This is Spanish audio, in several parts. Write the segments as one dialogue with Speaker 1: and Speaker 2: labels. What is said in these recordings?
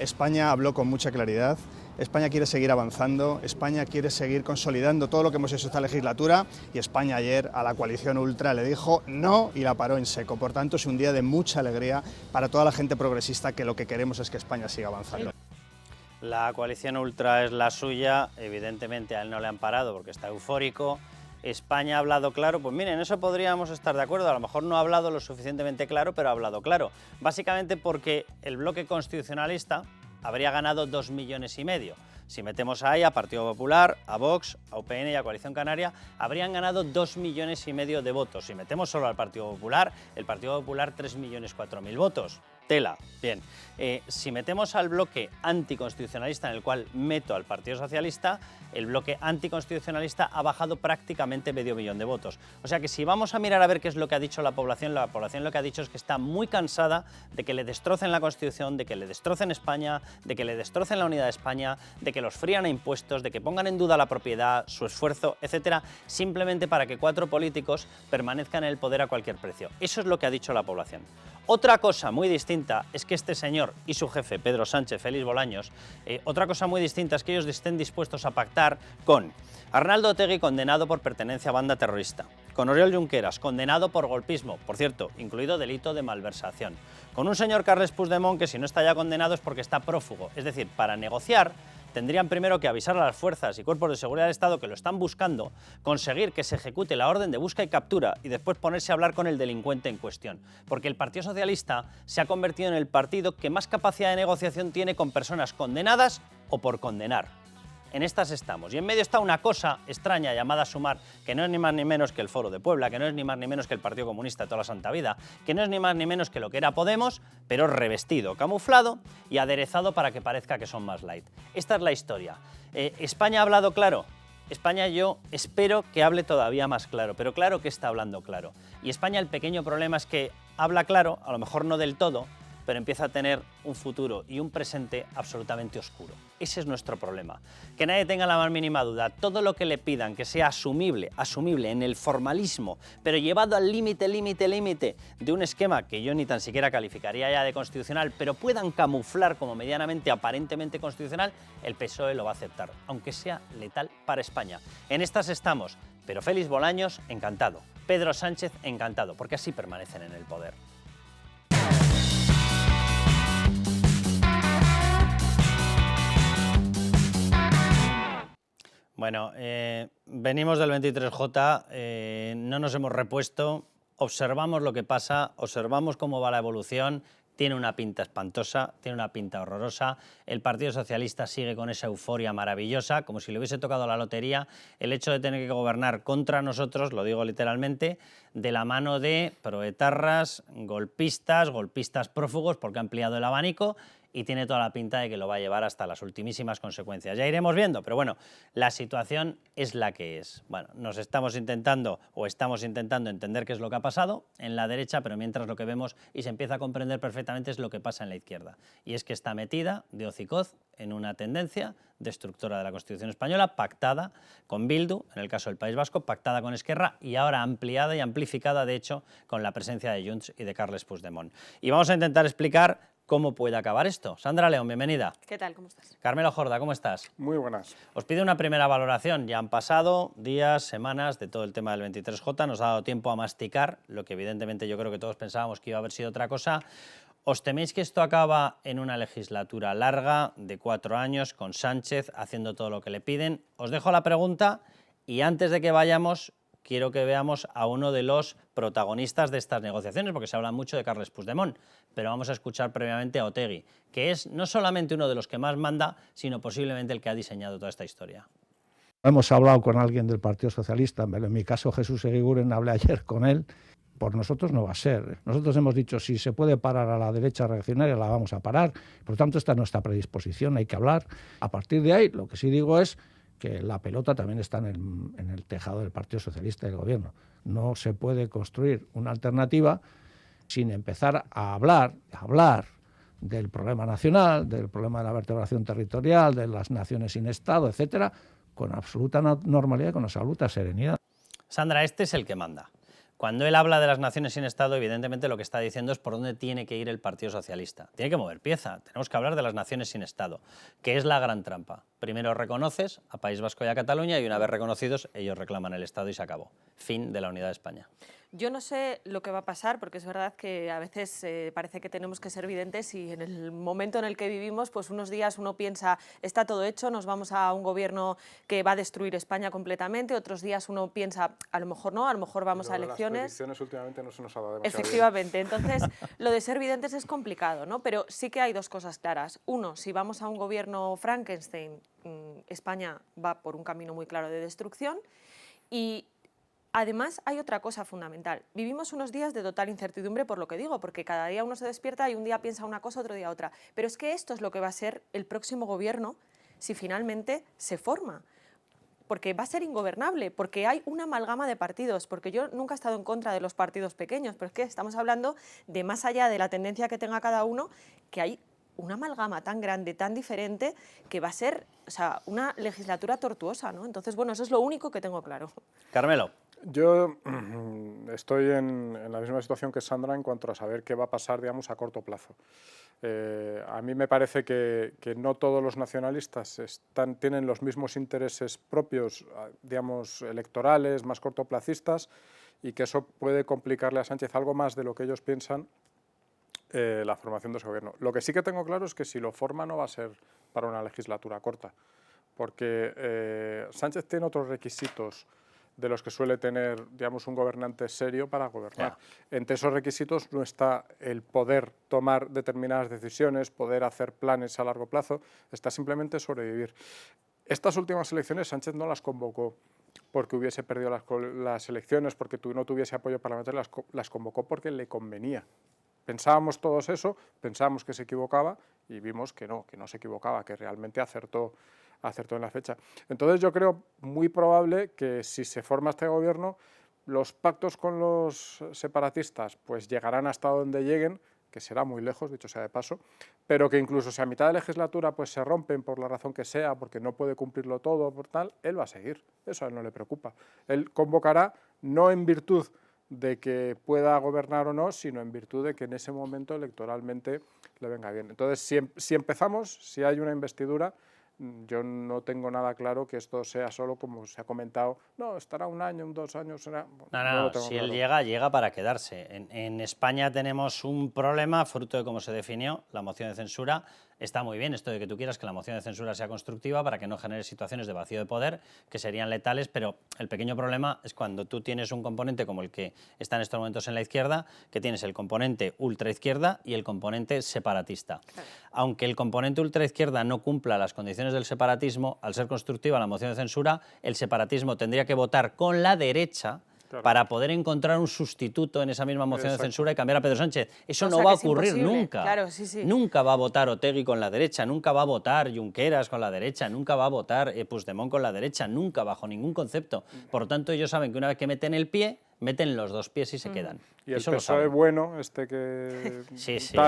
Speaker 1: España habló con mucha claridad, España quiere seguir avanzando, España quiere seguir consolidando todo lo que hemos hecho esta legislatura y España ayer a la coalición ultra le dijo no y la paró en seco. Por tanto, es un día de mucha alegría para toda la gente progresista que lo que queremos es que España siga avanzando.
Speaker 2: La coalición ultra es la suya, evidentemente a él no le han parado porque está eufórico. España ha hablado claro, pues miren, en eso podríamos estar de acuerdo, a lo mejor no ha hablado lo suficientemente claro, pero ha hablado claro. Básicamente porque el bloque constitucionalista habría ganado 2,5 millones. Si metemos ahí a Partido Popular, a Vox, a UPN y a Coalición Canaria, habrían ganado 2,5 millones de votos. Si metemos solo al Partido Popular, el Partido Popular 3.004.000 votos. Tela. Bien. Si metemos al bloque anticonstitucionalista, en el cual meto al Partido Socialista, el bloque anticonstitucionalista ha bajado prácticamente 500.000 de votos. O sea que si vamos a mirar a ver qué es lo que ha dicho la población lo que ha dicho es que está muy cansada de que le destrocen la Constitución, de que le destrocen España, de que le destrocen la unidad de España, de que los frían a impuestos, de que pongan en duda la propiedad, su esfuerzo, etcétera, simplemente para que 4 políticos permanezcan en el poder a cualquier precio. Eso es lo que ha dicho la población. Otra cosa muy distinta es que este señor y su jefe, Pedro Sánchez, Félix Bolaños, otra cosa muy distinta es que ellos estén dispuestos a pactar con Arnaldo Otegi, condenado por pertenencia a banda terrorista, con Oriol Junqueras, condenado por golpismo, por cierto, incluido delito de malversación, con un señor Carles Puigdemont que si no está ya condenado es porque está prófugo. Es decir, para negociar tendrían primero que avisar a las fuerzas y cuerpos de seguridad del Estado que lo están buscando, conseguir que se ejecute la orden de busca y captura y después ponerse a hablar con el delincuente en cuestión. Porque el Partido Socialista se ha convertido en el partido que más capacidad de negociación tiene con personas condenadas o por condenar. En estas estamos. Y en medio está una cosa extraña llamada Sumar, que no es ni más ni menos que el Foro de Puebla, que no es ni más ni menos que el Partido Comunista de toda la santa vida, que no es ni más ni menos que lo que era Podemos, pero revestido, camuflado y aderezado para que parezca que son más light. Esta es la historia. ¿España ha hablado claro? España yo espero que hable todavía más claro, pero claro que está hablando claro. Y España el pequeño problema es que habla claro, a lo mejor no del todo, pero empieza a tener un futuro y un presente absolutamente oscuro. Ese es nuestro problema. Que nadie tenga la más mínima duda. Todo lo que le pidan que sea asumible en el formalismo, pero llevado al límite de un esquema que yo ni tan siquiera calificaría ya de constitucional, pero puedan camuflar como medianamente, aparentemente constitucional, el PSOE lo va a aceptar, aunque sea letal para España. En estas estamos, pero Félix Bolaños, encantado. Pedro Sánchez, encantado, porque así permanecen en el poder. Bueno, venimos del 23J, no nos hemos repuesto, observamos lo que pasa, observamos cómo va la evolución, tiene una pinta espantosa, tiene una pinta horrorosa, el Partido Socialista sigue con esa euforia maravillosa, como si le hubiese tocado la lotería, el hecho de tener que gobernar contra nosotros, lo digo literalmente, de la mano de proetarras, golpistas prófugos, porque ha ampliado el abanico, y tiene toda la pinta de que lo va a llevar hasta las ultimísimas consecuencias. Ya iremos viendo, pero bueno, la situación es la que es. Bueno, estamos intentando entender qué es lo que ha pasado en la derecha, pero mientras lo que vemos y se empieza a comprender perfectamente es lo que pasa en la izquierda. Y es que está metida de hocicoz en una tendencia destructora de la Constitución española, pactada con Bildu, en el caso del País Vasco, pactada con Esquerra y ahora ampliada y amplificada, de hecho, con la presencia de Junts y de Carles Puigdemont. Y vamos a intentar explicar cómo puede acabar esto. Sandra León, bienvenida.
Speaker 3: ¿Qué tal? ¿Cómo estás?
Speaker 2: Carmelo Jorda, ¿cómo estás?
Speaker 4: Muy buenas.
Speaker 2: Os pido una primera valoración. Ya han pasado días, semanas de todo el tema del 23J. Nos ha dado tiempo a masticar, lo que evidentemente yo creo que todos pensábamos que iba a haber sido otra cosa. ¿Os teméis que esto acaba en una legislatura larga de 4 años con Sánchez haciendo todo lo que le piden? Os dejo la pregunta y antes de que vayamos quiero que veamos a uno de los protagonistas de estas negociaciones, porque se habla mucho de Carles Puigdemont, pero vamos a escuchar previamente a Otegi, que es no solamente uno de los que más manda, sino posiblemente el que ha diseñado toda esta historia.
Speaker 4: Hemos hablado con alguien del Partido Socialista, en mi caso Jesús Eguiguren, hablé ayer con él. Por nosotros no va a ser. Nosotros hemos dicho, si se puede parar a la derecha reaccionaria, la vamos a parar. Por lo tanto, esta es nuestra predisposición, hay que hablar. A partir de ahí, lo que sí digo es que la pelota también está en el tejado del Partido Socialista y del Gobierno. No se puede construir una alternativa sin empezar a hablar del problema nacional, del problema de la vertebración territorial, de las naciones sin Estado, etcétera, con absoluta normalidad y con absoluta serenidad.
Speaker 2: Sandra, este es el que manda. Cuando él habla de las naciones sin Estado, evidentemente lo que está diciendo es por dónde tiene que ir el Partido Socialista. Tiene que mover pieza. Tenemos que hablar de las naciones sin Estado, que es la gran trampa. Primero reconoces a País Vasco y a Cataluña y una vez reconocidos, ellos reclaman el Estado y se acabó. Fin de la unidad de España.
Speaker 3: Yo no sé lo que va a pasar, porque es verdad que a veces parece que tenemos que ser videntes y en el momento en el que vivimos, pues unos días uno piensa, está todo hecho, nos vamos a un gobierno que va a destruir España completamente, otros días uno piensa, a lo mejor no, a lo mejor vamos a elecciones.
Speaker 5: Las predicciones últimamente no se nos ha dado demasiado
Speaker 3: Efectivamente, entonces lo de ser videntes es complicado, ¿no? Pero sí que hay dos cosas claras. Uno, si vamos a un gobierno Frankenstein, España va por un camino muy claro de destrucción y además, hay otra cosa fundamental. Vivimos unos días de total incertidumbre por lo que digo, porque cada día uno se despierta y un día piensa una cosa, otro día otra. Pero es que esto es lo que va a ser el próximo gobierno si finalmente se forma. Porque va a ser ingobernable, porque hay una amalgama de partidos, porque yo nunca he estado en contra de los partidos pequeños, pero es que estamos hablando de más allá de la tendencia que tenga cada uno, que hay una amalgama tan grande, tan diferente, que va a ser, o sea, una legislatura tortuosa, ¿no? Entonces, bueno, eso es lo único que tengo claro.
Speaker 2: Carmelo.
Speaker 5: Yo estoy en la misma situación que Sandra en cuanto a saber qué va a pasar, digamos, a corto plazo. A mí me parece que no todos los nacionalistas tienen los mismos intereses propios, digamos, electorales, más cortoplacistas, y que eso puede complicarle a Sánchez algo más de lo que ellos piensan la formación de ese gobierno. Lo que sí que tengo claro es que si lo forma no va a ser para una legislatura corta, porque Sánchez tiene otros requisitos de los que suele tener, digamos, un gobernante serio para gobernar. Entre esos requisitos no está el poder tomar determinadas decisiones, poder hacer planes a largo plazo, está simplemente sobrevivir. Estas últimas elecciones Sánchez no las convocó porque hubiese perdido las elecciones, porque no tuviese apoyo parlamentario, las convocó porque le convenía. Pensábamos todos eso, pensábamos que se equivocaba y vimos que no se equivocaba, que realmente acertó en la fecha. Entonces yo creo muy probable que si se forma este gobierno, los pactos con los separatistas pues llegarán hasta donde lleguen, que será muy lejos, dicho sea de paso, pero que incluso si a mitad de legislatura pues se rompen por la razón que sea, porque no puede cumplirlo todo, por tal, él va a seguir, eso a él no le preocupa. Él convocará no en virtud de que pueda gobernar o no, sino en virtud de que en ese momento electoralmente le venga bien. Entonces, si empezamos, si hay una investidura, yo no tengo nada claro que esto sea solo, como se ha comentado, no, estará un año, 2 años, será...
Speaker 2: No, si él llega para quedarse. En España tenemos un problema, fruto de cómo se definió la moción de censura. Está muy bien esto de que tú quieras que la moción de censura sea constructiva para que no genere situaciones de vacío de poder que serían letales, pero el pequeño problema es cuando tú tienes un componente como el que está en estos momentos en la izquierda, que tienes el componente ultraizquierda y el componente separatista. Claro. Aunque el componente ultraizquierda no cumpla las condiciones del separatismo, al ser constructiva la moción de censura, el separatismo tendría que votar con la derecha, claro, para poder encontrar un sustituto en esa misma moción de censura y cambiar a Pedro Sánchez. Eso no va a ocurrir nunca.
Speaker 3: Claro, sí.
Speaker 2: Nunca va a votar Otegi con la derecha, nunca va a votar Junqueras con la derecha, nunca va a votar Puigdemont con la derecha, nunca, bajo ningún concepto. Por lo tanto, ellos saben que una vez que meten el pie, meten los dos pies y se quedan.
Speaker 5: Y el PSOE bueno, que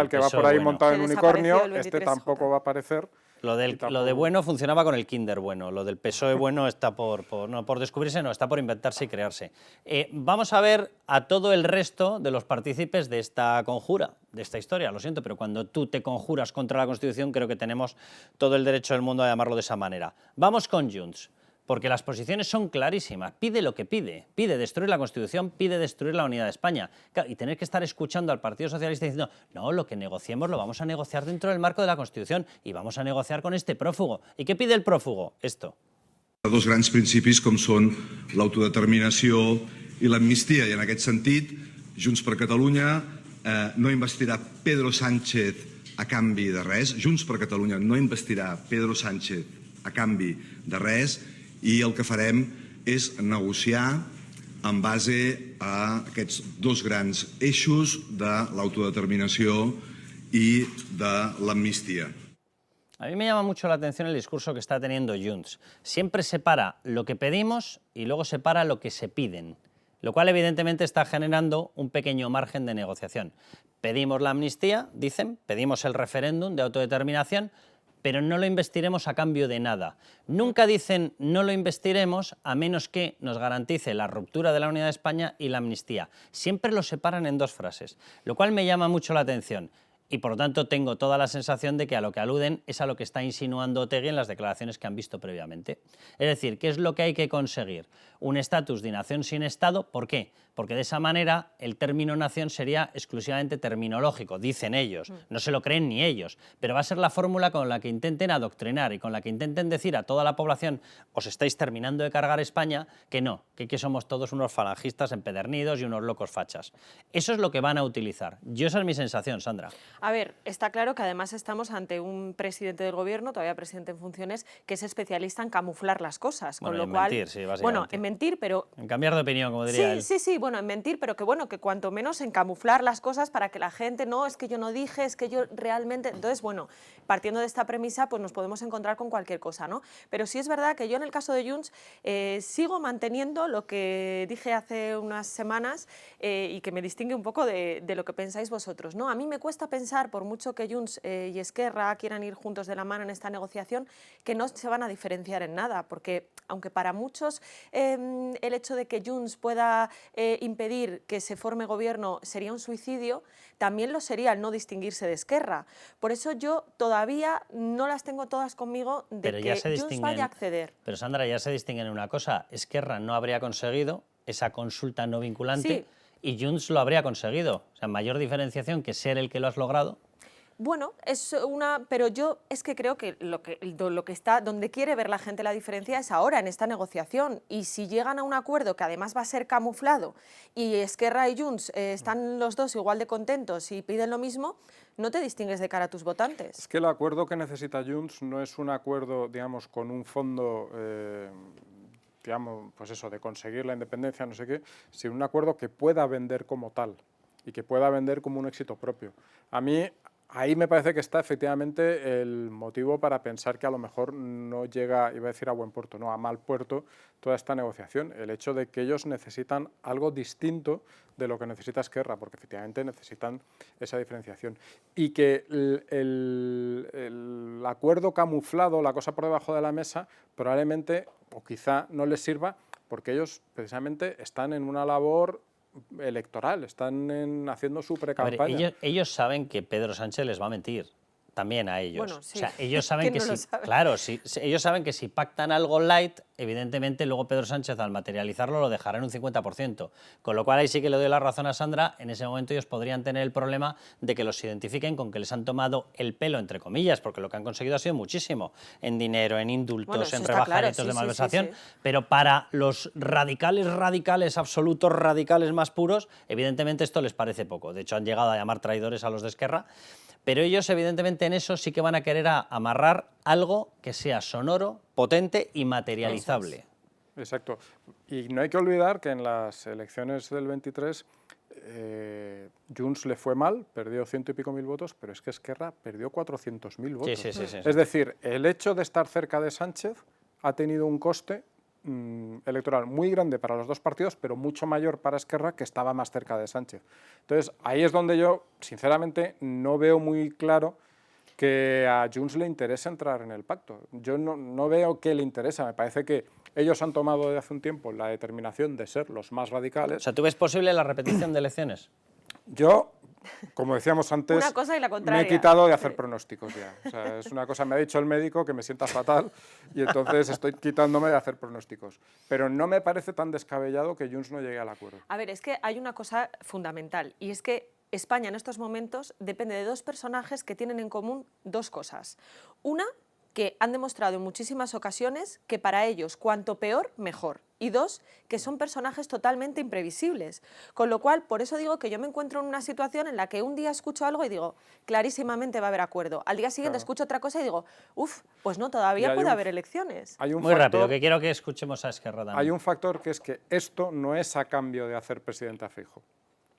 Speaker 2: que
Speaker 5: va por ahí montado en unicornio, tampoco va a aparecer.
Speaker 2: Lo de bueno funcionaba con el Kinder bueno, lo del PSOE bueno está por descubrirse, no, está por inventarse y crearse. Vamos a ver a todo el resto de los partícipes de esta conjura, de esta historia, lo siento, pero cuando tú te conjuras contra la Constitución creo que tenemos todo el derecho del mundo a llamarlo de esa manera. Vamos con Junts, porque las posiciones son clarísimas, pide lo que pide destruir la Constitución, pide destruir la unidad de España. Claro, y tener que estar escuchando al Partido Socialista diciendo, no, lo que negociemos lo vamos a negociar dentro del marco de la Constitución y vamos a negociar con este prófugo. ¿Y qué pide el prófugo? Esto.
Speaker 6: Dos grans principis com són l'autodeterminació i l'amnistia, i en aquest sentit, Junts per Catalunya no investirà Pedro Sánchez a canvi de res, Junts per Catalunya no investirà Pedro Sánchez a canvi de res, i el que farem és negociar en base a aquests dos grans eixos de l'autodeterminació i de l'amnistia.
Speaker 2: A mí me llama mucho la atención el discurso que está teniendo Junts. Siempre separa lo que pedimos y luego separa lo que se piden, lo cual evidentemente está generando un pequeño margen de negociación. Pedimos la amnistía, dicen, pedimos el referéndum de autodeterminación, pero no lo investiremos a cambio de nada. Nunca dicen no lo investiremos a menos que nos garantice la ruptura de la unidad de España y la amnistía. Siempre lo separan en dos frases, lo cual me llama mucho la atención. Y por lo tanto tengo toda la sensación de que a lo que aluden es a lo que está insinuando Otegi en las declaraciones que han visto previamente. Es decir, ¿qué es lo que hay que conseguir? Un estatus de nación sin Estado. ¿Por qué? Porque de esa manera el término nación sería exclusivamente terminológico, dicen ellos, no se lo creen ni ellos, pero va a ser la fórmula con la que intenten adoctrinar y con la que intenten decir a toda la población: os estáis terminando de cargar España, que no, que somos todos unos falangistas empedernidos y unos locos fachas. Eso es lo que van a utilizar. Esa es mi sensación, Sandra.
Speaker 3: A ver, está claro que además estamos ante un presidente del gobierno, todavía presidente en funciones, que es especialista en camuflar las cosas,
Speaker 2: Bueno,
Speaker 3: con lo
Speaker 2: en
Speaker 3: cual,
Speaker 2: mentir, sí, básicamente.
Speaker 3: bueno, en mentir, pero
Speaker 2: En cambiar de opinión, como diría él.
Speaker 3: sí, bueno, en mentir, pero que cuanto menos en camuflar las cosas para que la gente, no, es que yo no dije, es que yo realmente... Entonces, bueno, partiendo de esta premisa, pues nos podemos encontrar con cualquier cosa, ¿no? Pero sí es verdad que yo en el caso de Junts sigo manteniendo lo que dije hace unas semanas y que me distingue un poco de lo que pensáis vosotros, ¿no? A mí me cuesta pensar, por mucho que Junts y Esquerra quieran ir juntos de la mano en esta negociación, que no se van a diferenciar en nada, porque aunque para muchos el hecho de que Junts pueda impedir que se forme gobierno sería un suicidio, también lo sería el no distinguirse de Esquerra. Por eso yo todavía no las tengo todas conmigo de
Speaker 2: Pero ya
Speaker 3: que
Speaker 2: se
Speaker 3: Junts vaya a acceder.
Speaker 2: Pero Sandra, ya se distingue en una cosa: Esquerra no habría conseguido esa consulta no vinculante,
Speaker 3: Sí.
Speaker 2: y Junts lo habría conseguido. O sea, mayor diferenciación que ser el que lo has logrado.
Speaker 3: Bueno, es una, pero yo es que creo que lo que está, donde quiere ver la gente la diferencia es ahora, en esta negociación. Y si llegan a un acuerdo que además va a ser camuflado y Esquerra y Junts están los dos igual de contentos y piden lo mismo, no te distingues de cara a tus votantes.
Speaker 5: Es que el acuerdo que necesita Junts no es un acuerdo, digamos, con un fondo, digamos, pues eso, de conseguir la independencia, no sé qué, sino un acuerdo que pueda vender como tal y que pueda vender como un éxito propio. A mí, ahí me parece que está efectivamente el motivo para pensar que a lo mejor no llega, iba a decir a buen puerto, no, a mal puerto toda esta negociación. El hecho de que ellos necesitan algo distinto de lo que necesita Esquerra, porque efectivamente necesitan esa diferenciación. Y que el acuerdo camuflado, la cosa por debajo de la mesa, probablemente, o quizá no les sirva, porque ellos precisamente están en una labor electoral, están haciendo su pre-campaña.
Speaker 2: Ellos saben que Pedro Sánchez les va a mentir, también a ellos.
Speaker 3: Bueno, sí.
Speaker 2: O sea, ellos saben que
Speaker 3: ¿Quién no
Speaker 2: si,
Speaker 3: lo sabe?
Speaker 2: claro, ellos saben que si pactan algo light, evidentemente luego Pedro Sánchez al materializarlo lo dejará en un 50%. Con lo cual ahí sí que le doy la razón a Sandra. En ese momento ellos podrían tener el problema de que los identifiquen con que les han tomado el pelo, entre comillas, porque lo que han conseguido ha sido muchísimo, en dinero, en indultos,
Speaker 3: Bueno, eso
Speaker 2: en
Speaker 3: está claro,
Speaker 2: rebajaditos
Speaker 3: sí,
Speaker 2: de
Speaker 3: sí,
Speaker 2: malversación.
Speaker 3: sí, sí.
Speaker 2: Pero para los radicales, absolutos radicales más puros, evidentemente esto les parece poco. De hecho, han llegado a llamar traidores a los de Esquerra. Pero ellos, evidentemente, en eso sí que van a querer amarrar algo que sea sonoro, potente y materializable.
Speaker 5: Exacto. Y no hay que olvidar que en las elecciones del 23 Junts le fue mal, perdió 100 y pico mil votos, pero es que Esquerra perdió 400.000 votos.
Speaker 2: Sí.
Speaker 5: Es decir, el hecho de estar cerca de Sánchez ha tenido un coste electoral muy grande para los dos partidos, pero mucho mayor para Esquerra, que estaba más cerca de Sánchez. Entonces, ahí es donde yo, sinceramente, no veo muy claro que a Junts le interese entrar en el pacto. Yo no veo que le interesa. Me parece que ellos han tomado desde hace un tiempo la determinación de ser los más radicales.
Speaker 2: O sea, ¿tú ves posible la repetición de elecciones?
Speaker 5: Yo, como decíamos antes,
Speaker 3: Una cosa y la
Speaker 5: me
Speaker 3: contraria.
Speaker 5: he quitado de hacer pronósticos ya. O sea, es una cosa, me ha dicho el médico que me sienta fatal y entonces estoy quitándome de hacer pronósticos. Pero no me parece tan descabellado que Junts no llegue al acuerdo.
Speaker 3: A ver, es que hay una cosa fundamental y es que España en estos momentos depende de dos personajes que tienen en común dos cosas. Una, que han demostrado en muchísimas ocasiones que para ellos cuanto peor, mejor. Y dos, que son personajes totalmente imprevisibles. Con lo cual, por eso digo que yo me encuentro en una situación en la que un día escucho algo y digo, clarísimamente va a haber acuerdo. Al día siguiente escucho otra cosa y digo, uff, pues no, todavía puede haber elecciones.
Speaker 5: Hay un
Speaker 2: Muy
Speaker 5: factor,
Speaker 2: rápido, que quiero que escuchemos a Esquerra también.
Speaker 5: hay un factor que es que esto no es a cambio de hacer presidente a Feijóo.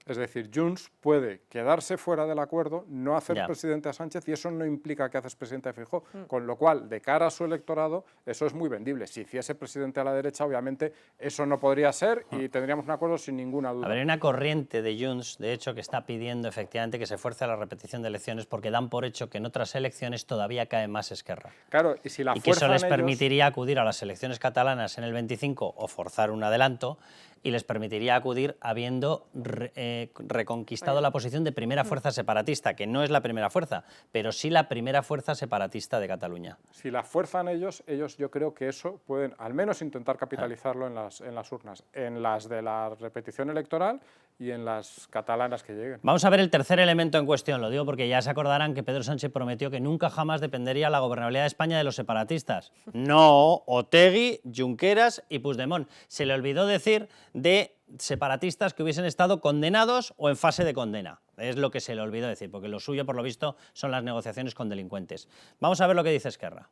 Speaker 5: Es decir, Junts puede quedarse fuera del acuerdo, no hacer
Speaker 2: Ya.
Speaker 5: presidente a Sánchez, y eso no implica que haces presidente a Feijóo. Con lo cual, de cara a su electorado, eso es muy vendible. Si hiciese presidente a la derecha, obviamente, eso no podría ser y tendríamos un acuerdo sin ninguna duda.
Speaker 2: A ver, hay una corriente de Junts, de hecho, que está pidiendo efectivamente que se fuerce a la repetición de elecciones porque dan por hecho que en otras elecciones todavía cae más Esquerra.
Speaker 5: Claro, y si la
Speaker 2: Y que eso les
Speaker 5: fuerzan ellos-
Speaker 2: permitiría acudir a las elecciones catalanas en el 25 o forzar un adelanto, y les permitiría acudir habiendo reconquistado la posición de primera fuerza separatista, que no es la primera fuerza, pero sí la primera fuerza separatista de Cataluña.
Speaker 5: Si la fuerzan ellos yo creo que eso pueden al menos intentar capitalizarlo en las urnas, en las de la repetición electoral y en las catalanas que lleguen.
Speaker 2: Vamos a ver el tercer elemento en cuestión, lo digo porque ya se acordarán que Pedro Sánchez prometió que nunca jamás dependería la gobernabilidad de España de los separatistas. No, Otegi, Junqueras y Puigdemont. Se le olvidó decir de separatistas que hubiesen estado condenados o en fase de condena. Es lo que se le olvidó decir, porque lo suyo, por lo visto, son las negociaciones con delincuentes. Vamos a ver lo que dice Esquerra.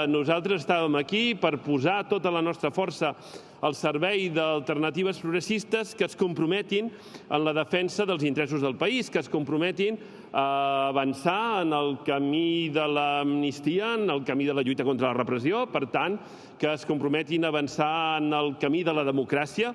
Speaker 7: Nosaltres estàvem aquí per posar tota la nostra força al servei d'alternatives progressistes que es comprometin en la defensa dels interessos del país, que es comprometin a avançar en el camí de l'amnistia, en el camí de la lluita contra la repressió, per tant, que es comprometin a avançar en el camí de la democràcia.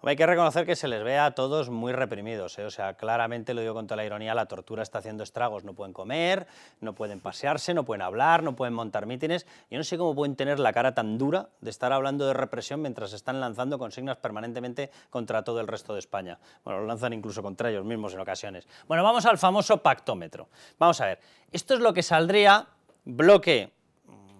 Speaker 2: Hay que reconocer que se les ve a todos muy reprimidos, ¿eh? O sea, claramente, lo digo con toda la ironía, la tortura está haciendo estragos. No pueden comer, no pueden pasearse, no pueden hablar, no pueden montar mítines. Yo no sé cómo pueden tener la cara tan dura de estar hablando de represión mientras están lanzando consignas permanentemente contra todo el resto de España. Bueno, lo lanzan incluso contra ellos mismos en ocasiones. Bueno, vamos al famoso pactómetro. Vamos a ver, esto es lo que saldría, bloque.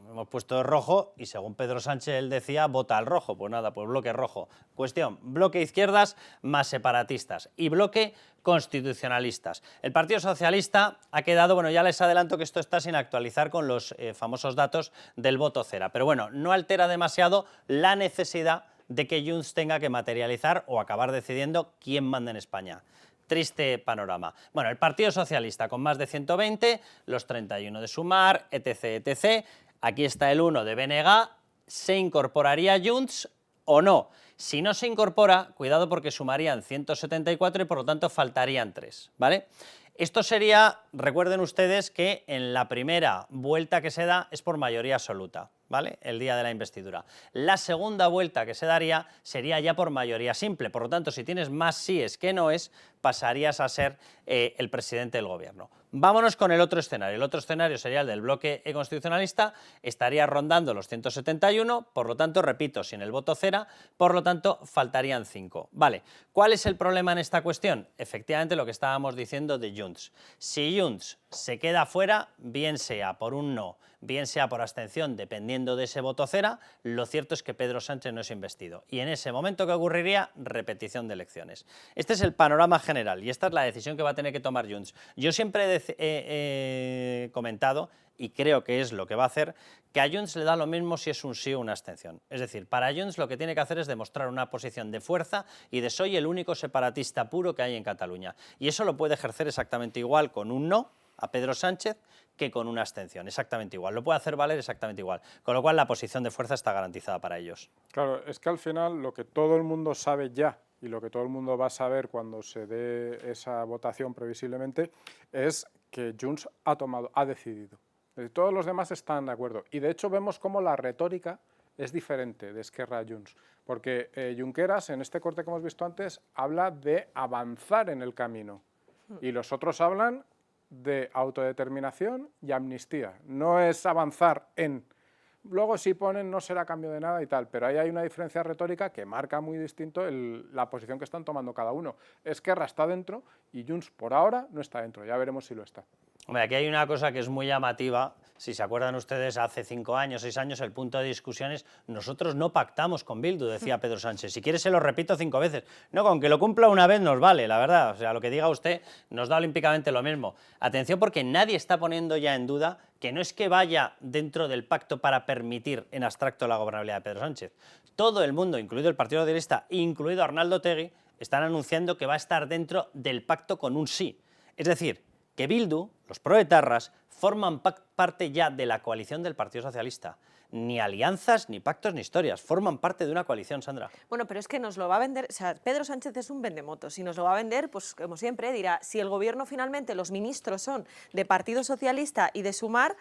Speaker 2: Hemos puesto rojo y según Pedro Sánchez él decía vota al rojo, pues nada, pues bloque rojo. Cuestión, bloque izquierdas más separatistas y bloque constitucionalistas. El Partido Socialista ha quedado, bueno, ya les adelanto que esto está sin actualizar con los famosos datos del voto cera, pero bueno, no altera demasiado la necesidad de que Junts tenga que materializar o acabar decidiendo quién manda en España. Triste panorama. Bueno, el Partido Socialista con más de 120, los 31 de Sumar, etc., etc., aquí está el 1 de BNG, ¿se incorporaría Junts o no? Si no se incorpora, cuidado porque sumarían 174 y por lo tanto faltarían 3, ¿vale? Esto sería, recuerden ustedes que en la primera vuelta que se da es por mayoría absoluta, ¿vale? El día de la investidura. La segunda vuelta que se daría sería ya por mayoría simple, por lo tanto, si tienes más síes que noes, pasarías a ser el presidente del gobierno. Vámonos con el otro escenario. El otro escenario sería el del bloque constitucionalista, estaría rondando los 171, por lo tanto, repito, sin el voto cera, por lo tanto, faltarían 5. Vale, ¿cuál es el problema en esta cuestión? Efectivamente, lo que estábamos diciendo de Junts. Si Junts se queda fuera, bien sea por un no, bien sea por abstención, dependiendo de ese voto cera, lo cierto es que Pedro Sánchez no es investido. Y en ese momento, ¿qué ocurriría? Repetición de elecciones. Este es el panorama general y esta es la decisión que va a tener que tomar Junts. Yo siempre he comentado, y creo que es lo que va a hacer, que a Junts le da lo mismo si es un sí o una abstención. Es decir, para Junts lo que tiene que hacer es demostrar una posición de fuerza y de soy el único separatista puro que hay en Cataluña. Y eso lo puede ejercer exactamente igual con un no a Pedro Sánchez que con una abstención, exactamente igual. Lo puede hacer valer exactamente igual. Con lo cual la posición de fuerza está garantizada para ellos.
Speaker 5: Claro, es que al final lo que todo el mundo sabe ya y lo que todo el mundo va a saber cuando se dé esa votación previsiblemente es que Junts ha decidido. Todos los demás están de acuerdo. Y de hecho vemos cómo la retórica es diferente de Esquerra a Junts. Porque Junqueras, en este corte que hemos visto antes, habla de avanzar en el camino. Y los otros hablan de autodeterminación y amnistía. No es avanzar en... Luego si ponen no será cambio de nada y tal, pero ahí hay una diferencia retórica que marca muy distinto la posición que están tomando cada uno. Esquerra está dentro y Junts por ahora no está dentro, ya veremos si lo está.
Speaker 2: Hombre, aquí hay una cosa que es muy llamativa. Si se acuerdan ustedes, hace 5 años, 6 años, el punto de discusión es nosotros no pactamos con Bildu, decía Pedro Sánchez. Si quiere se lo repito 5 veces. No, con que lo cumpla una vez nos vale, la verdad. O sea, lo que diga usted nos da olímpicamente lo mismo. Atención porque nadie está poniendo ya en duda que no es que vaya dentro del pacto para permitir en abstracto la gobernabilidad de Pedro Sánchez. Todo el mundo, incluido el Partido Socialista, incluido Arnaldo Otegi, están anunciando que va a estar dentro del pacto con un sí. Es decir, que Bildu, los proetarras, forman parte ya de la coalición del Partido Socialista. Ni alianzas, ni pactos, ni historias. Forman parte de una coalición, Sandra.
Speaker 3: Bueno, pero es que nos lo va a vender, o sea, Pedro Sánchez es un vendemotos y nos lo va a vender, pues como siempre, dirá, si el gobierno finalmente, los ministros son de Partido Socialista y de Sumar,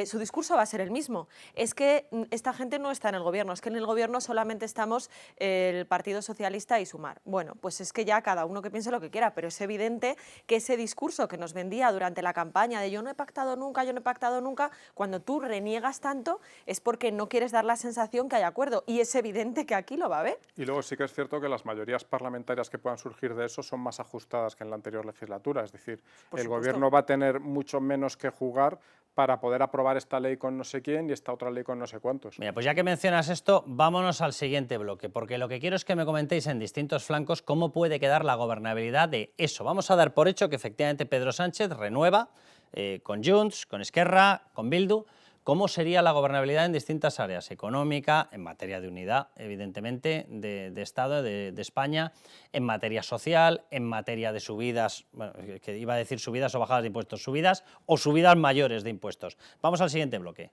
Speaker 3: su discurso va a ser el mismo. Es que esta gente no está en el gobierno, es que en el gobierno solamente estamos el Partido Socialista y Sumar. Bueno, pues es que ya cada uno que piense lo que quiera, pero es evidente que ese discurso que nos vendía durante la campaña de yo no he pactado nunca, cuando tú reniegas tanto es porque no quieres dar la sensación que hay acuerdo, y es evidente que aquí lo va a haber.
Speaker 5: Y luego sí que es cierto que las mayorías parlamentarias que puedan surgir de eso son más ajustadas que en la anterior legislatura, es decir, el gobierno va a tener mucho menos que jugar para poder aprobar esta ley con no sé quién y esta otra ley con no sé cuántos.
Speaker 2: Mira, pues ya que mencionas esto, vámonos al siguiente bloque, porque lo que quiero es que me comentéis en distintos flancos cómo puede quedar la gobernabilidad de eso. Vamos a dar por hecho que efectivamente Pedro Sánchez renueva con Junts, con Esquerra, con Bildu. ¿Cómo sería la gobernabilidad en distintas áreas? Económica, en materia de unidad, evidentemente, de Estado, de España, en materia social, en materia de subidas, bueno, que iba a decir subidas o bajadas de impuestos, subidas o subidas mayores de impuestos. Vamos al siguiente bloque.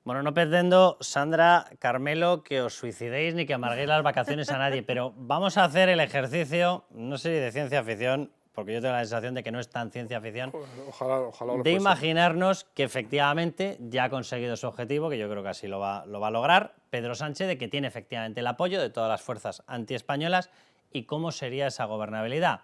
Speaker 2: Bueno, no pretendo, Sandra, Carmelo, que os suicidéis ni que amarguéis las vacaciones a nadie, pero vamos a hacer el ejercicio, no sé si de ciencia ficción, porque yo tengo la sensación de que no es tan ciencia ficción,
Speaker 5: Ojalá lo
Speaker 2: de
Speaker 5: fuese.
Speaker 2: imaginarnos que efectivamente ya ha conseguido su objetivo, que yo creo que así lo va a lograr, Pedro Sánchez, de que tiene efectivamente el apoyo de todas las fuerzas antiespañolas, y cómo sería esa gobernabilidad.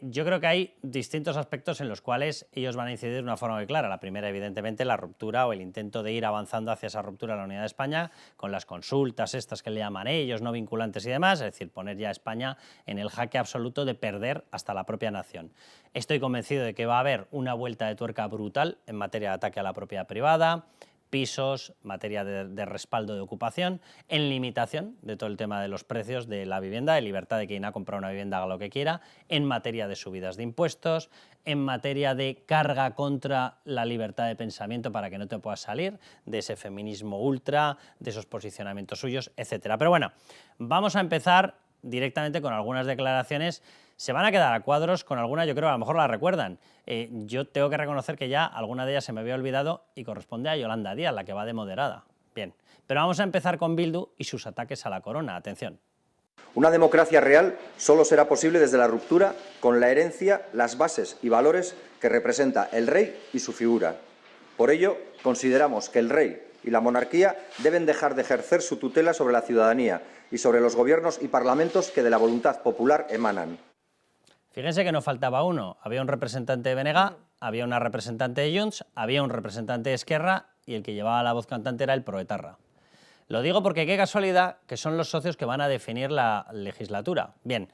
Speaker 2: Yo creo que hay distintos aspectos en los cuales ellos van a incidir de una forma muy clara. La primera, evidentemente, la ruptura o el intento de ir avanzando hacia esa ruptura de la unidad de España, con las consultas estas que le llaman ellos, no vinculantes y demás, es decir, poner ya a España en el jaque absoluto de perder hasta la propia nación. Estoy convencido de que va a haber una vuelta de tuerca brutal en materia de ataque a la propiedad privada, pisos, materia de respaldo de ocupación, en limitación de todo el tema de los precios de la vivienda, de libertad de quien ha comprado una vivienda haga lo que quiera, en materia de subidas de impuestos, en materia de carga contra la libertad de pensamiento para que no te puedas salir de ese feminismo ultra, de esos posicionamientos suyos, etcétera. Pero bueno, vamos a empezar directamente con algunas declaraciones. Se van a quedar a cuadros con algunas, yo creo que a lo mejor la recuerdan. Yo tengo que reconocer que ya alguna de ellas se me había olvidado y corresponde a Yolanda Díaz, la que va de moderada. Bien, pero vamos a empezar con Bildu y sus ataques a la corona. Atención.
Speaker 8: Una democracia real solo será posible desde la ruptura con la herencia, las bases y valores que representa el rey y su figura. Por ello, consideramos que el rey y la monarquía deben dejar de ejercer su tutela sobre la ciudadanía y sobre los gobiernos y parlamentos que de la voluntad popular emanan.
Speaker 2: Fíjense que no faltaba uno. Había un representante de BNG, había una representante de Junts, había un representante de Esquerra y el que llevaba la voz cantante era el proetarra. Lo digo porque qué casualidad que son los socios que van a definir la legislatura. Bien,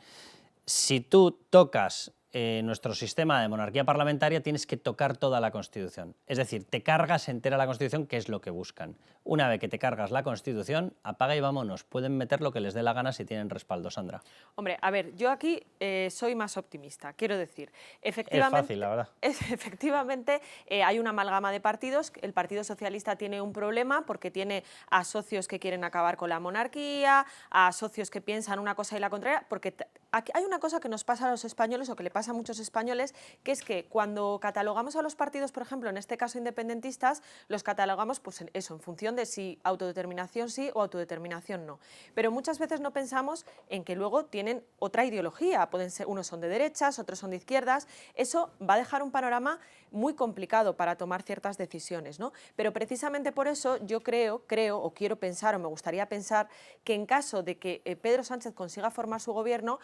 Speaker 2: si tú tocas nuestro sistema de monarquía parlamentaria, tienes que tocar toda la Constitución. Es decir, te cargas entera la Constitución, que es lo que buscan. Una vez que te cargas la Constitución, apaga y vámonos. Pueden meter lo que les dé la gana si tienen respaldo, Sandra.
Speaker 3: Hombre, a ver, yo aquí soy más optimista. Quiero decir, efectivamente,
Speaker 2: es fácil, la verdad.
Speaker 3: Efectivamente, hay una amalgama de partidos. El Partido Socialista tiene un problema porque tiene a socios que quieren acabar con la monarquía, a socios que piensan una cosa y la contraria, porque aquí hay una cosa que nos pasa a los españoles o que le pasa a muchos españoles, que es que cuando catalogamos a los partidos, por ejemplo, en este caso independentistas, los catalogamos pues en eso, en función de si autodeterminación sí o autodeterminación no. Pero muchas veces no pensamos en que luego tienen otra ideología, pueden ser, unos son de derechas, otros son de izquierdas. Eso va a dejar un panorama muy complicado para tomar ciertas decisiones, ¿no? Pero precisamente por eso yo creo o quiero pensar o me gustaría pensar que en caso de que Pedro Sánchez consiga formar su gobierno,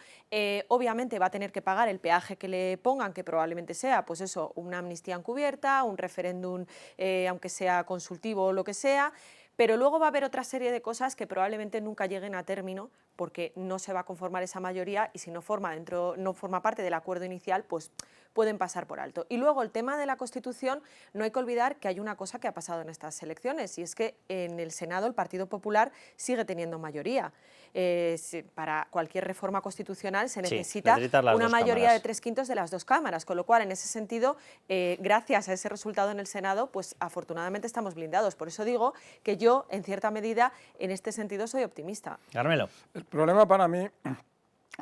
Speaker 3: obviamente va a tener que pagar el peaje que le pongan, que probablemente sea, pues eso, una amnistía encubierta, un referéndum, aunque sea consultivo o lo que sea, Pero luego va a haber otra serie de cosas que probablemente nunca lleguen a término porque no se va a conformar esa mayoría y si no forma parte del acuerdo inicial, pues pueden pasar por alto. Y luego el tema de la Constitución, no hay que olvidar que hay una cosa que ha pasado en estas elecciones y es que en el Senado el Partido Popular sigue teniendo mayoría. Para cualquier reforma constitucional se necesita una mayoría de 3/5 de las dos cámaras, con lo cual en ese sentido, gracias a ese resultado en el Senado, pues afortunadamente estamos blindados. Por eso digo que yo, en cierta medida, en este sentido soy optimista.
Speaker 2: Carmelo.
Speaker 5: El problema para mí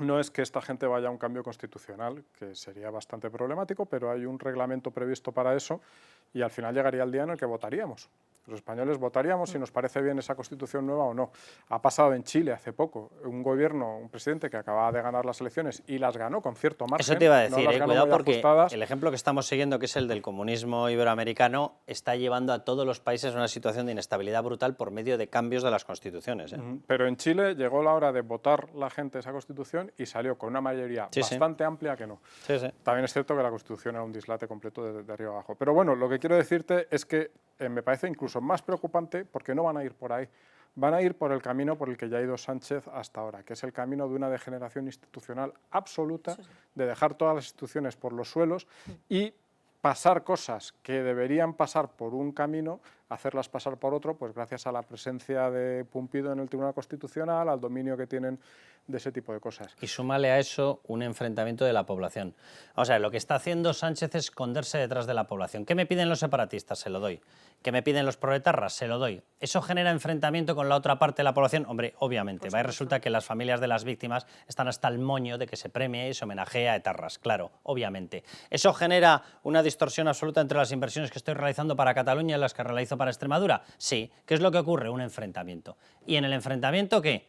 Speaker 5: no es que esta gente vaya a un cambio constitucional, que sería bastante problemático, pero hay un reglamento previsto para eso y al final llegaría el día en el que votaríamos. Los españoles votaríamos si nos parece bien esa Constitución nueva o no. Ha pasado en Chile hace poco un gobierno, un presidente que acababa de ganar las elecciones y las ganó con cierto margen.
Speaker 2: Eso te iba a decir,
Speaker 5: no
Speaker 2: cuidado porque el ejemplo que estamos siguiendo, que es el del comunismo iberoamericano, está llevando a todos los países a una situación de inestabilidad brutal por medio de cambios de las constituciones.
Speaker 5: Pero en Chile llegó la hora de votar la gente esa Constitución y salió con una mayoría bastante amplia que no. También es cierto que la Constitución era un dislate completo de arriba abajo. Pero bueno, lo que quiero decirte es que me parece incluso más preocupante porque no van a ir por ahí. Van a ir por el camino por el que ya ha ido Sánchez hasta ahora, que es el camino de una degeneración institucional absoluta, de dejar todas las instituciones por los suelos y pasar cosas que deberían pasar por un camino, hacerlas pasar por otro, pues gracias a la presencia de Pumpido en el Tribunal Constitucional, al dominio que tienen de ese tipo de cosas.
Speaker 2: Y súmale a eso un enfrentamiento de la población. O sea, lo que está haciendo Sánchez es esconderse detrás de la población. ¿Qué me piden los separatistas? Se lo doy. ¿Qué me piden los proetarras? Se lo doy. ¿Eso genera enfrentamiento con la otra parte de la población? Hombre, obviamente. Va y resulta que las familias de las víctimas están hasta el moño de que se premie y se homenajee a etarras. Claro, obviamente. ¿Eso genera una distorsión absoluta entre las inversiones que estoy realizando para Cataluña y las que realizo para Extremadura? Sí. ¿Qué es lo que ocurre? Un enfrentamiento. ¿Y en el enfrentamiento qué?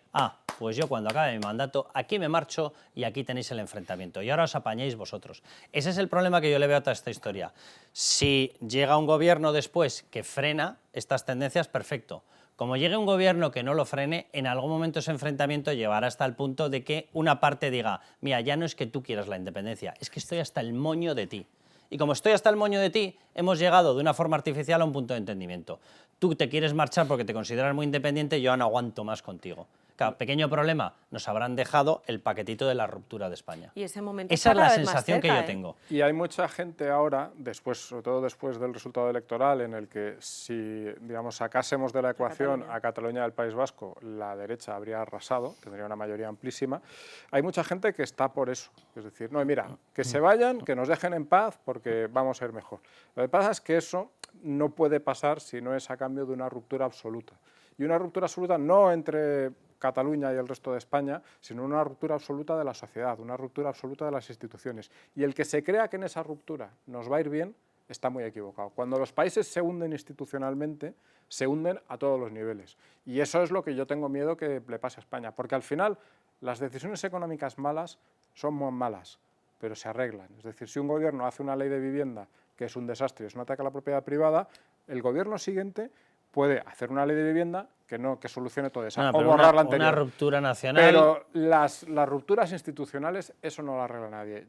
Speaker 2: Pues yo cuando acabe mi mandato, aquí me marcho y aquí tenéis el enfrentamiento. Y ahora os apañéis vosotros. Ese es el problema que yo le veo a toda esta historia. Si llega un gobierno después que frena estas tendencias, perfecto. Como llegue un gobierno que no lo frene, en algún momento ese enfrentamiento llevará hasta el punto de que una parte diga, mira, ya no es que tú quieras la independencia, es que estoy hasta el moño de ti. Y como estoy hasta el moño de ti, hemos llegado de una forma artificial a un punto de entendimiento. Tú te quieres marchar porque te consideras muy independiente, yo no aguanto más contigo. Claro, pequeño problema, nos habrán dejado el paquetito de la ruptura de España.
Speaker 3: Y ese momento
Speaker 2: esa es la sensación que yo tengo.
Speaker 5: Y hay mucha gente ahora, sobre todo después del resultado electoral, en el que si, digamos, sacásemos de la ecuación a Cataluña y al País Vasco, la derecha habría arrasado, tendría una mayoría amplísima. Hay mucha gente que está por eso. Es decir, no, mira, que se vayan, que nos dejen en paz, porque vamos a ir mejor. Lo que pasa es que eso no puede pasar si no es a cambio de una ruptura absoluta. Y una ruptura absoluta no entre Cataluña y el resto de España, sino una ruptura absoluta de la sociedad, una ruptura absoluta de las instituciones. Y el que se crea que en esa ruptura nos va a ir bien, está muy equivocado. Cuando los países se hunden institucionalmente, se hunden a todos los niveles. Y eso es lo que yo tengo miedo que le pase a España, porque al final las decisiones económicas malas son muy malas, pero se arreglan. Es decir, si un gobierno hace una ley de vivienda que es un desastre, es un ataque a la propiedad privada, el gobierno siguiente puede hacer una ley de vivienda que solucione todo eso, o borrar la anterior.
Speaker 2: Una ruptura nacional.
Speaker 5: Pero las rupturas institucionales, eso no lo arregla nadie.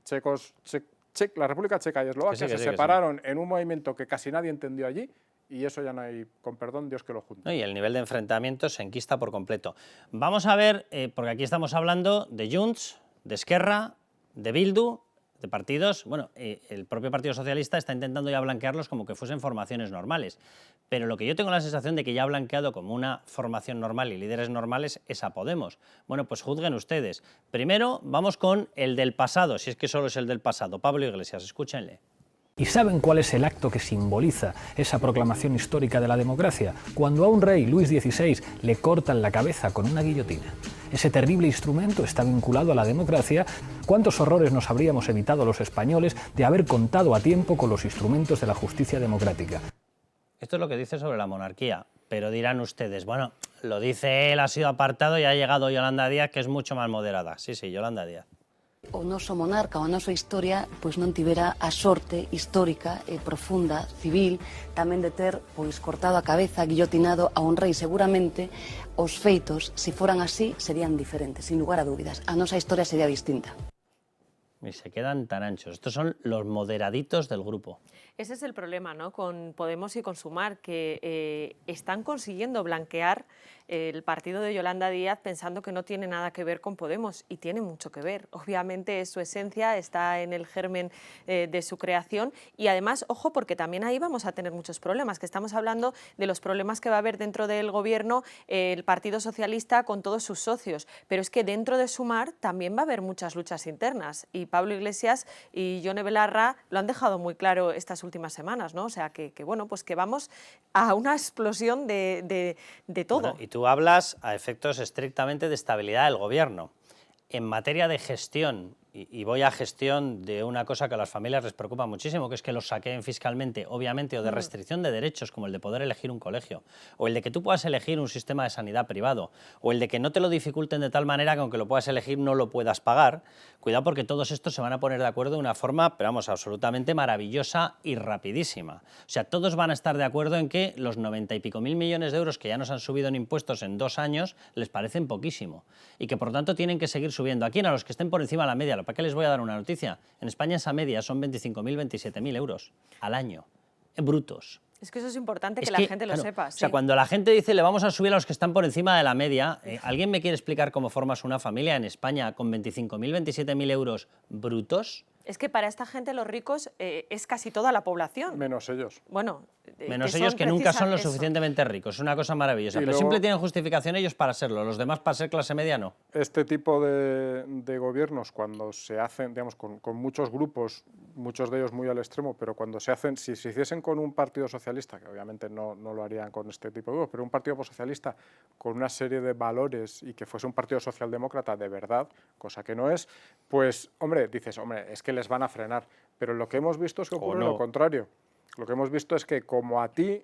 Speaker 5: La República Checa y Eslovaquia se separaron en un movimiento que casi nadie entendió allí, y eso ya no hay, con perdón, Dios que lo junte.
Speaker 2: Y el nivel de enfrentamiento se enquista por completo. Vamos a ver, porque aquí estamos hablando de Junts, de Esquerra, de Bildu, de partidos. Bueno, el propio Partido Socialista está intentando ya blanquearlos como que fuesen formaciones normales. Pero lo que yo tengo la sensación de que ya ha blanqueado como una formación normal y líderes normales es a Podemos. Bueno, pues juzguen ustedes. Primero, vamos con el del pasado, si es que solo es el del pasado. Pablo Iglesias, escúchenle.
Speaker 9: ¿Y saben cuál es el acto que simboliza esa proclamación histórica de la democracia? Cuando a un rey, Luis XVI, le cortan la cabeza con una guillotina. Ese terrible instrumento está vinculado a la democracia. ¿Cuántos horrores nos habríamos evitado los españoles de haber contado a tiempo con los instrumentos de la justicia democrática?
Speaker 2: Esto es lo que dice sobre la monarquía, pero dirán ustedes, bueno, lo dice él, ha sido apartado y ha llegado Yolanda Díaz, que es mucho más moderada. Sí, Yolanda Díaz.
Speaker 10: O noso monarca, a nosa historia, pois non tivera a sorte histórica e profunda, civil, tamén de ter pois cortado a cabeza, guillotinado a un rei. Seguramente os feitos, se foran así, serían diferentes, sin lugar a dúbidas. A nosa historia sería distinta.
Speaker 2: Y se quedan tan anchos. Estos son los moderaditos del grupo.
Speaker 3: Ese es el problema, ¿no?, con Podemos y con Sumar, que están consiguiendo blanquear el partido de Yolanda Díaz pensando que no tiene nada que ver con Podemos, y tiene mucho que ver. Obviamente es su esencia, está en el germen de su creación, y además, ojo, porque también ahí vamos a tener muchos problemas, que estamos hablando de los problemas que va a haber dentro del gobierno el Partido Socialista con todos sus socios, pero es que dentro de Sumar también va a haber muchas luchas internas, y Pablo Iglesias y Yone Belarra lo han dejado muy claro estas últimas semanas, ¿no? O sea, que bueno, pues que vamos a una explosión de todo.
Speaker 2: Bueno, y tú hablas a efectos estrictamente de estabilidad del gobierno. En materia de gestión, y voy a gestión de una cosa que a las familias les preocupa muchísimo, que es que los saqueen fiscalmente, obviamente, o de restricción de derechos, como el de poder elegir un colegio, o el de que tú puedas elegir un sistema de sanidad privado, o el de que no te lo dificulten de tal manera que aunque lo puedas elegir no lo puedas pagar. Cuidado, porque todos estos se van a poner de acuerdo de una forma, pero vamos, absolutamente maravillosa y rapidísima. O sea, todos van a estar de acuerdo en que los 90 y pico mil millones de euros que ya nos han subido en impuestos en 2 años les parecen poquísimo, y que por tanto tienen que seguir subiendo. ¿A quién? A los que estén por encima de la media. ¿Para qué les voy a dar una noticia? En España esa media son 25.000, 27.000 euros al año, brutos.
Speaker 3: Es que eso es importante que la gente lo sepa.
Speaker 2: O sea, cuando la gente dice le vamos a subir a los que están por encima de la media, ¿alguien me quiere explicar cómo formas una familia en España con 25.000, 27.000 euros brutos?
Speaker 3: Es que para esta gente los ricos es casi toda la población.
Speaker 5: Menos ellos.
Speaker 3: Bueno,
Speaker 2: menos ellos, que nunca son lo suficientemente ricos. Es una cosa maravillosa. Pero luego, siempre tienen justificación ellos para serlo, los demás para ser clase media no.
Speaker 5: Este tipo de gobiernos, cuando se hacen, digamos, con muchos grupos, muchos de ellos muy al extremo, pero cuando se hacen, si se hiciesen con un partido socialista, que obviamente no lo harían con este tipo de grupos, pero un partido socialista con una serie de valores y que fuese un partido socialdemócrata de verdad, cosa que no es, pues, hombre, dices, hombre, es que les van a frenar. Pero lo que hemos visto es que ocurre lo contrario. Lo que hemos visto es que como a ti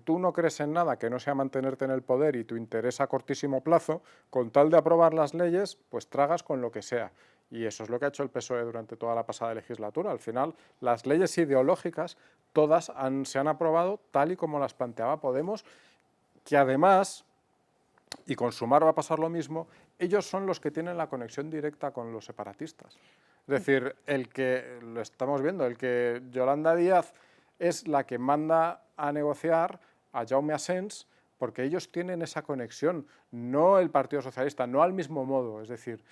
Speaker 5: tú no crees en nada que no sea mantenerte en el poder y tu interés a cortísimo plazo, con tal de aprobar las leyes, pues tragas con lo que sea. Y eso es lo que ha hecho el PSOE durante toda la pasada legislatura. Al final, las leyes ideológicas, todas se han aprobado tal y como las planteaba Podemos, que además, y con Sumar va a pasar lo mismo, ellos son los que tienen la conexión directa con los separatistas. Es decir, lo estamos viendo, el que Yolanda Díaz es la que manda a negociar a Jaume Asens, porque ellos tienen esa conexión, no el Partido Socialista, no al mismo modo, es decir...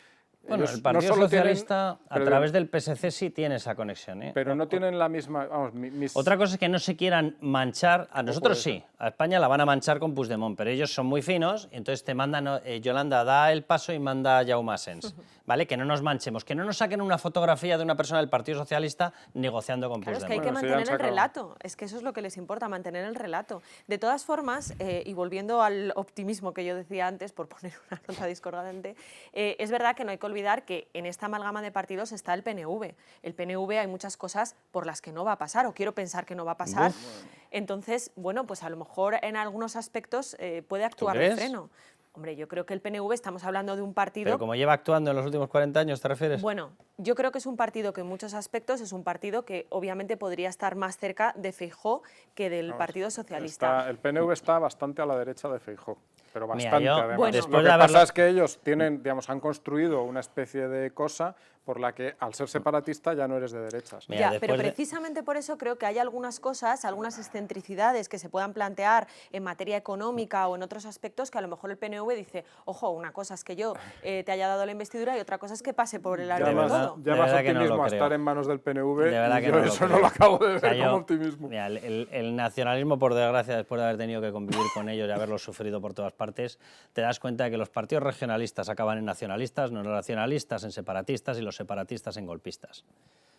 Speaker 2: Bueno, el Partido Socialista, a través del PSC, sí tiene esa conexión.
Speaker 5: Pero no tienen la misma... Vamos,
Speaker 2: Otra cosa es que no se quieran manchar, a nosotros sí, a España la van a manchar con Puigdemont, pero ellos son muy finos, y entonces te mandan, Yolanda da el paso y manda a Jaume Asens, ¿vale? Que no nos manchemos, que no nos saquen una fotografía de una persona del Partido Socialista negociando con Puigdemont.
Speaker 3: Es que hay que mantener el relato, es que eso es lo que les importa, mantener el relato. De todas formas, y volviendo al optimismo que yo decía antes, por poner una nota discordante, es verdad que no hay que olvidar que en esta amalgama de partidos está el PNV. El PNV hay muchas cosas por las que no va a pasar, o quiero pensar que no va a pasar. Entonces, bueno, pues a lo mejor en algunos aspectos puede actuar de freno. Hombre, yo creo que el PNV, estamos hablando de un partido...
Speaker 2: Pero como lleva actuando en los últimos 40 años, ¿te refieres?
Speaker 3: Bueno, yo creo que es un partido que en muchos aspectos es un partido que obviamente podría estar más cerca de Feijóo que del Partido Socialista.
Speaker 5: El PNV está bastante a la derecha de Feijóo, pero bastante.
Speaker 2: Mira,
Speaker 5: además.
Speaker 3: Bueno,
Speaker 5: Lo que pasa es que ellos tienen, digamos, han construido una especie de cosa por la que al ser separatista ya no eres de derechas.
Speaker 2: Mira,
Speaker 3: ya, pero precisamente por eso creo que hay algunas cosas, algunas excentricidades que se puedan plantear en materia económica o en otros aspectos que a lo mejor el PNV dice, ojo, una cosa es que yo te haya dado la investidura y otra cosa es que pase por el aro de todo.
Speaker 5: Ya más optimismo a estar en manos del PNV,
Speaker 2: de verdad que
Speaker 5: yo eso no lo acabo de ver como optimismo.
Speaker 2: Mira, el nacionalismo, por desgracia, después de haber tenido que convivir con ellos y haberlo sufrido por todas partes, te das cuenta de que los partidos regionalistas acaban en nacionalistas, los nacionalistas en separatistas y los separatistas en golpistas.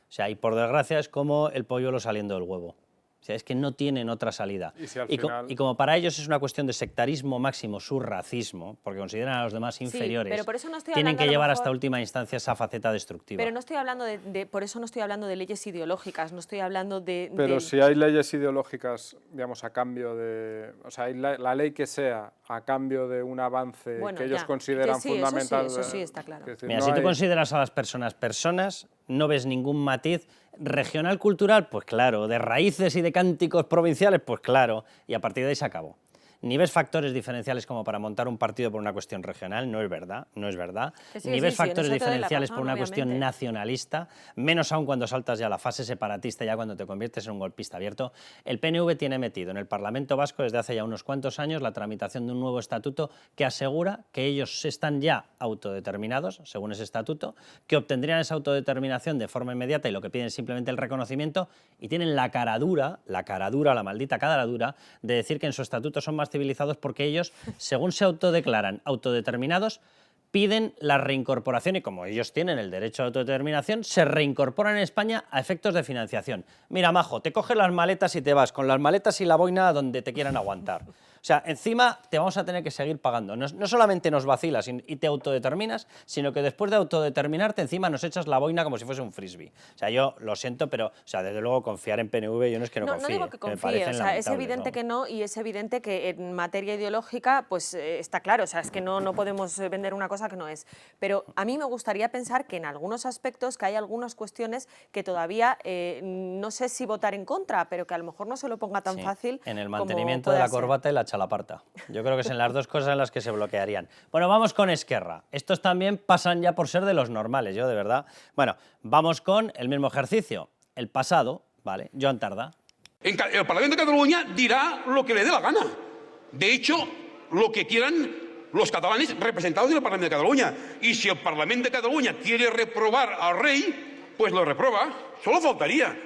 Speaker 2: O sea, y por desgracia es como el polluelo saliendo del huevo. O sea, es que no tienen otra salida. Y como para ellos es una cuestión de sectarismo máximo, su racismo, porque consideran a los demás inferiores,
Speaker 3: pero por eso no estoy
Speaker 2: tienen que
Speaker 3: hablando,
Speaker 2: llevar hasta última instancia esa faceta destructiva.
Speaker 3: Pero no estoy hablando por eso no estoy hablando de leyes ideológicas, no estoy hablando de...
Speaker 5: Pero si hay leyes ideológicas, digamos, a cambio de... O sea, hay la ley que sea a cambio de un avance que ellos consideran fundamental.
Speaker 3: Eso sí está claro.
Speaker 2: Decir, mira, si tú consideras a las personas, no ves ningún matiz regional, cultural, pues claro, de raíces y de cánticos provinciales, pues claro, y a partir de ahí se acabó. ni ves factores diferenciales como para montar un partido por una cuestión regional, no es verdad, ni ves factores diferenciales por una cuestión nacionalista, menos aún cuando saltas ya a la fase separatista, ya cuando te conviertes en un golpista abierto. El PNV tiene metido en el Parlamento Vasco desde hace ya unos cuantos años la tramitación de un nuevo estatuto que asegura que ellos están ya autodeterminados, según ese estatuto, que obtendrían esa autodeterminación de forma inmediata y lo que piden es simplemente el reconocimiento, y tienen la caradura, la maldita caradura, de decir que en su estatuto son más civilizados porque ellos, según se autodeclaran autodeterminados, piden la reincorporación y como ellos tienen el derecho a autodeterminación, se reincorporan en España a efectos de financiación. Mira, majo, te coges las maletas y te vas con las maletas y la boina a donde te quieran aguantar. O sea, encima te vamos a tener que seguir pagando. No solamente nos vacilas y te autodeterminas, sino que después de autodeterminarte encima nos echas la boina como si fuese un frisbee. O sea, yo lo siento, pero desde luego confiar en PNV yo no es que no confíe.
Speaker 3: No digo que confíe, o sea, es evidente que no, y es evidente que en materia ideológica pues está claro, o sea, es que no podemos vender una cosa que no es. Pero a mí me gustaría pensar que en algunos aspectos, que hay algunas cuestiones que todavía no sé si votar en contra, pero que a lo mejor no se lo ponga tan fácil.
Speaker 2: En el mantenimiento de la corbata y la chalaparta. Yo creo que son las dos cosas en las que se bloquearían. Bueno, vamos con Esquerra. Estos también pasan ya por ser de los normales, yo de verdad. Bueno, vamos con el mismo ejercicio. El pasado, ¿vale? Joan Tardá.
Speaker 11: El Parlamento de Cataluña dirá lo que le dé la gana. De hecho, lo que quieran los catalanes representados en el Parlamento de Cataluña. Y si el Parlamento de Cataluña quiere reprobar al rey, pues lo reprueba. Solo faltaría.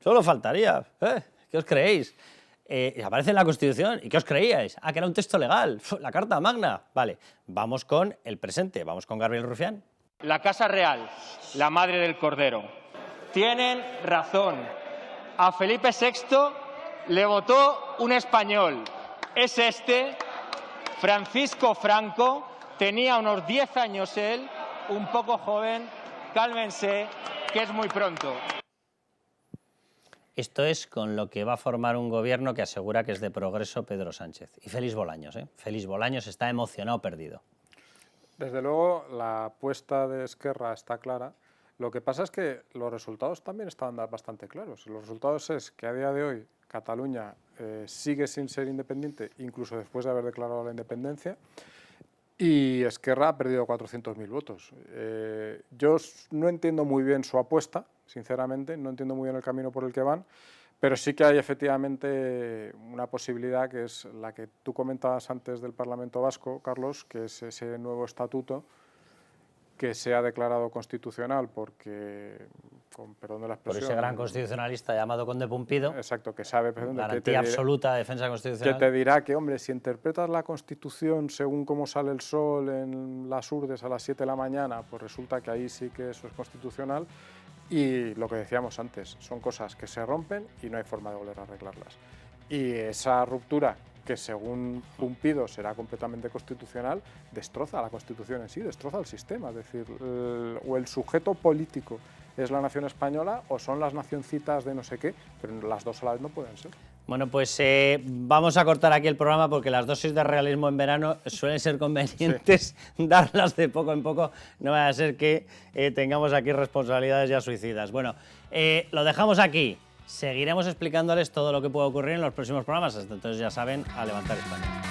Speaker 2: Solo faltaría. ¿Qué os creéis? Aparece en la Constitución. ¿Y qué os creíais? Que era un texto legal. La Carta Magna. Vale, vamos con el presente. Vamos con Gabriel Rufián.
Speaker 12: La Casa Real, la madre del Cordero. Tienen razón. A Felipe VI le votó un español. Es Francisco Franco. Tenía unos 10 años él, un poco joven. Cálmense, que es muy pronto.
Speaker 2: Esto es con lo que va a formar un gobierno que asegura que es de progreso Pedro Sánchez. Y Félix Bolaños, Félix Bolaños está emocionado, perdido.
Speaker 5: Desde luego, la apuesta de Esquerra está clara. Lo que pasa es que los resultados también están bastante claros. Los resultados es que a día de hoy Cataluña sigue sin ser independiente, incluso después de haber declarado la independencia, y Esquerra ha perdido 400.000 votos. Yo no entiendo muy bien su apuesta, sinceramente, no entiendo muy bien el camino por el que van, pero sí que hay efectivamente una posibilidad, que es la que tú comentabas antes del Parlamento Vasco, Carlos, que es ese nuevo estatuto que se ha declarado constitucional porque, con perdón de la expresión...
Speaker 2: Por ese gran constitucionalista llamado Conde Pumpido.
Speaker 5: Exacto, que sabe...
Speaker 2: Garantía absoluta de defensa constitucional.
Speaker 5: Que te dirá que, hombre, si interpretas la Constitución según cómo sale el sol en las Urdes a las 7 de la mañana, pues resulta que ahí sí que eso es constitucional. Y lo que decíamos antes, son cosas que se rompen y no hay forma de volver a arreglarlas. Y esa ruptura, que según Pumpido será completamente constitucional, destroza la Constitución en sí, destroza el sistema. Es decir, o el sujeto político es la nación española o son las nacioncitas de no sé qué, pero las dos a la vez no pueden ser.
Speaker 2: Bueno, pues vamos a cortar aquí el programa porque las dosis de realismo en verano suelen ser convenientes darlas de poco en poco. No vaya a ser que tengamos aquí responsabilidades ya suicidas. Bueno, lo dejamos aquí. Seguiremos explicándoles todo lo que puede ocurrir en los próximos programas. Hasta entonces, ya saben, a levantar España.